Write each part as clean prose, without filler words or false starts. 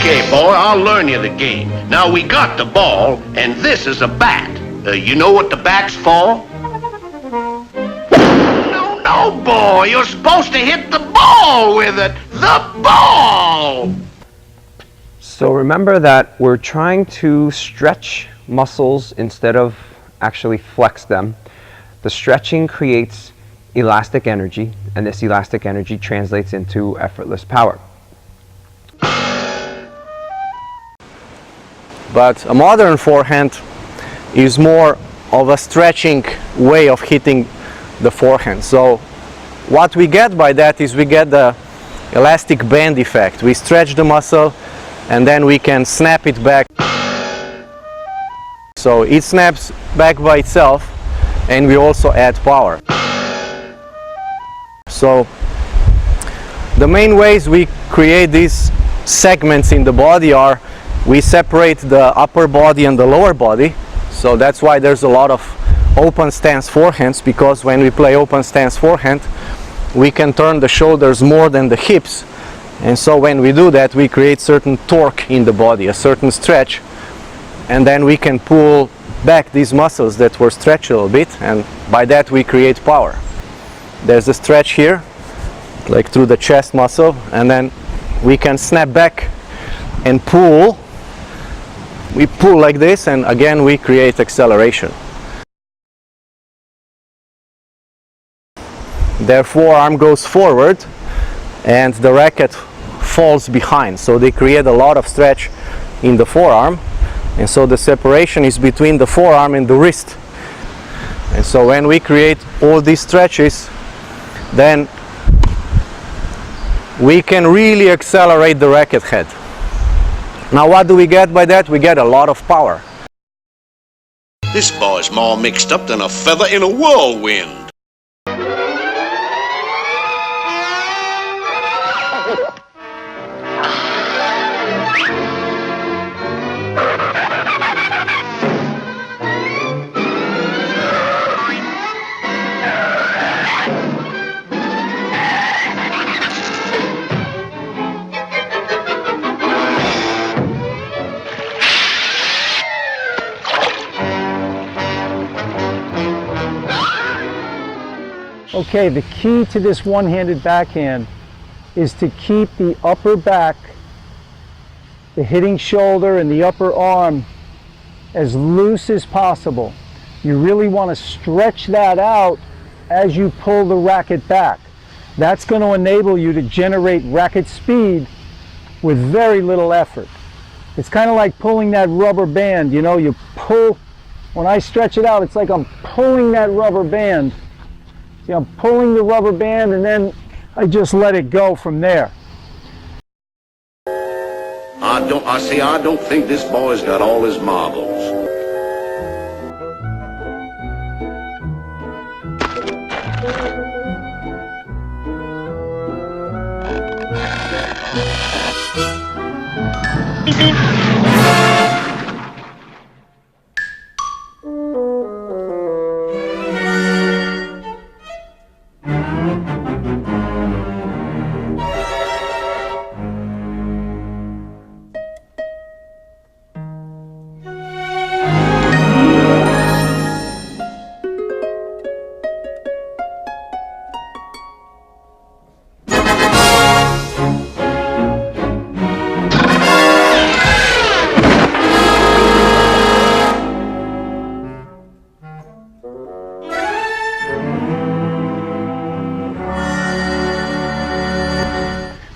Okay, boy, I'll learn you the game. Now, we got the ball, and this is a bat. You know what the bat's for? No, boy, you're supposed to hit the ball with it. The ball! So remember that we're trying to stretch muscles instead of actually flex them. The stretching creates elastic energy, and this elastic energy translates into effortless power. But a modern forehand is more of a stretching way of hitting the forehand. So what we get by that is we get the elastic band effect. We stretch the muscle and then we can snap it back. So it snaps back by itself, and we also add power. So the main ways we create these segments in the body are we separate the upper body and the lower body. So that's why there's a lot of open stance forehands, because when we play open stance forehand we can turn the shoulders more than the hips, and so when we do that we create certain torque in the body, a certain stretch, and then we can pull back these muscles that were stretched a little bit, and by that we create power. There's a stretch here, like through the chest muscle, and then we can snap back and pull. We pull like this, and again we create acceleration. Their forearm goes forward and the racket falls behind, so they create a lot of stretch in the forearm, and so the separation is between the forearm and the wrist. And so when we create all these stretches, then we can really accelerate the racket head. Now what do we get by that? We get a lot of power. This boy's more mixed up than a feather in a whirlwind. Okay, the key to this one-handed backhand is to keep the upper back, the hitting shoulder and the upper arm as loose as possible. You really want to stretch that out as you pull the racket back. That's going to enable you to generate racket speed with very little effort. It's kind of like pulling that rubber band, you know, you pull, when I stretch it out, it's like I'm pulling that rubber band. See, I'm pulling the rubber band and then I just let it go from there. I don't think this boy's got all his marbles.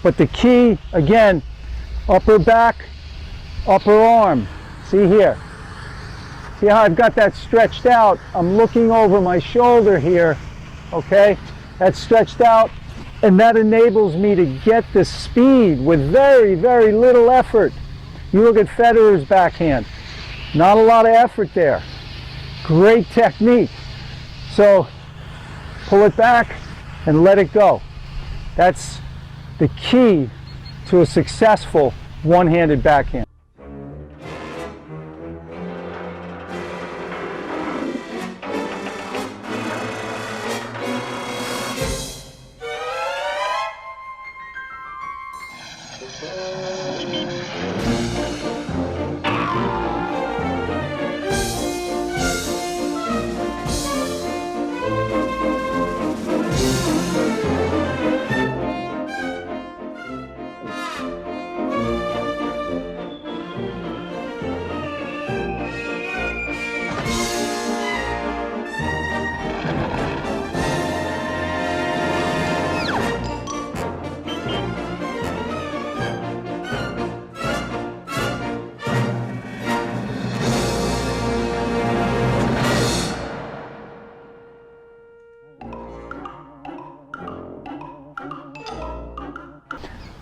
But the key, again, upper back, upper arm. See here. See how I've got that stretched out? I'm looking over my shoulder here, okay? That's stretched out, and that enables me to get the speed with very, very little effort. You look at Federer's backhand. Not a lot of effort there. Great technique. So pull it back and let it go. That's the key to a successful one-handed backhand.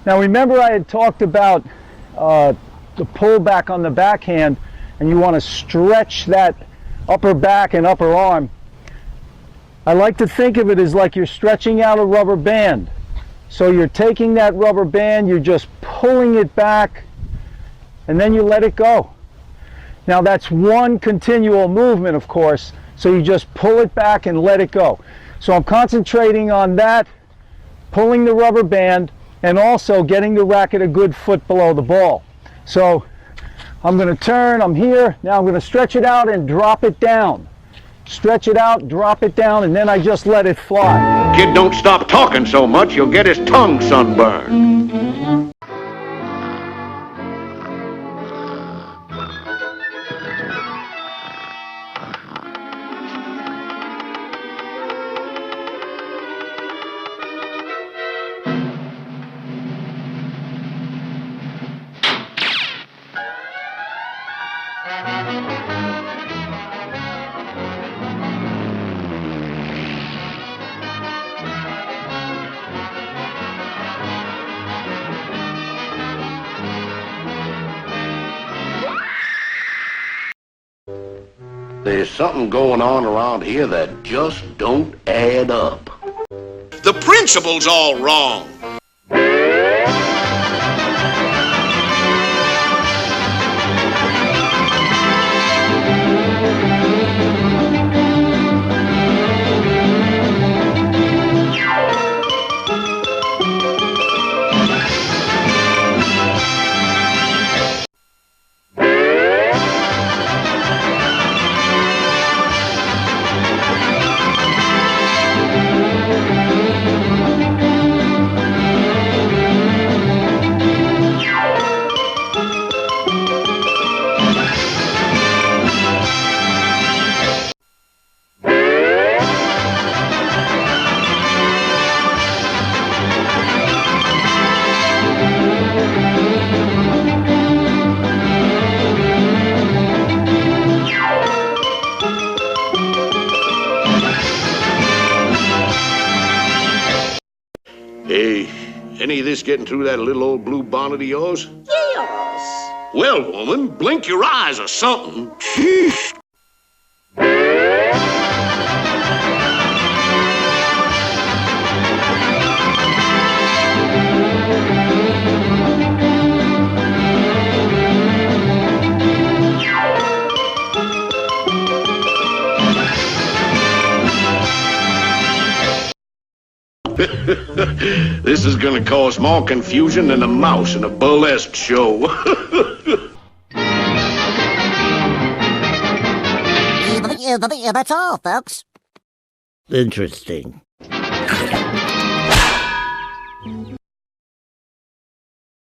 Now remember I had talked about the pull back on the backhand, and you want to stretch that upper back and upper arm. I like to think of it as like you're stretching out a rubber band. So you're taking that rubber band, you're just pulling it back, and then you let it go. Now that's one continual movement, of course, so you just pull it back and let it go. So I'm concentrating on that, pulling the rubber band, and also getting the racket a good foot below the ball. So I'm going to turn, I'm here, now I'm going to stretch it out and drop it down. Stretch it out, drop it down, and then I just let it fly. Kid don't stop talking so much, you'll get his tongue sunburned. There's something going on around here that just don't add up. The principle's all wrong. Hey, any of this getting through that little old blue bonnet of yours? Yes. Well, woman, blink your eyes or something. Sheesh. This is gonna cause more confusion than a mouse in a burlesque show. Yeah, that's all, folks. Interesting.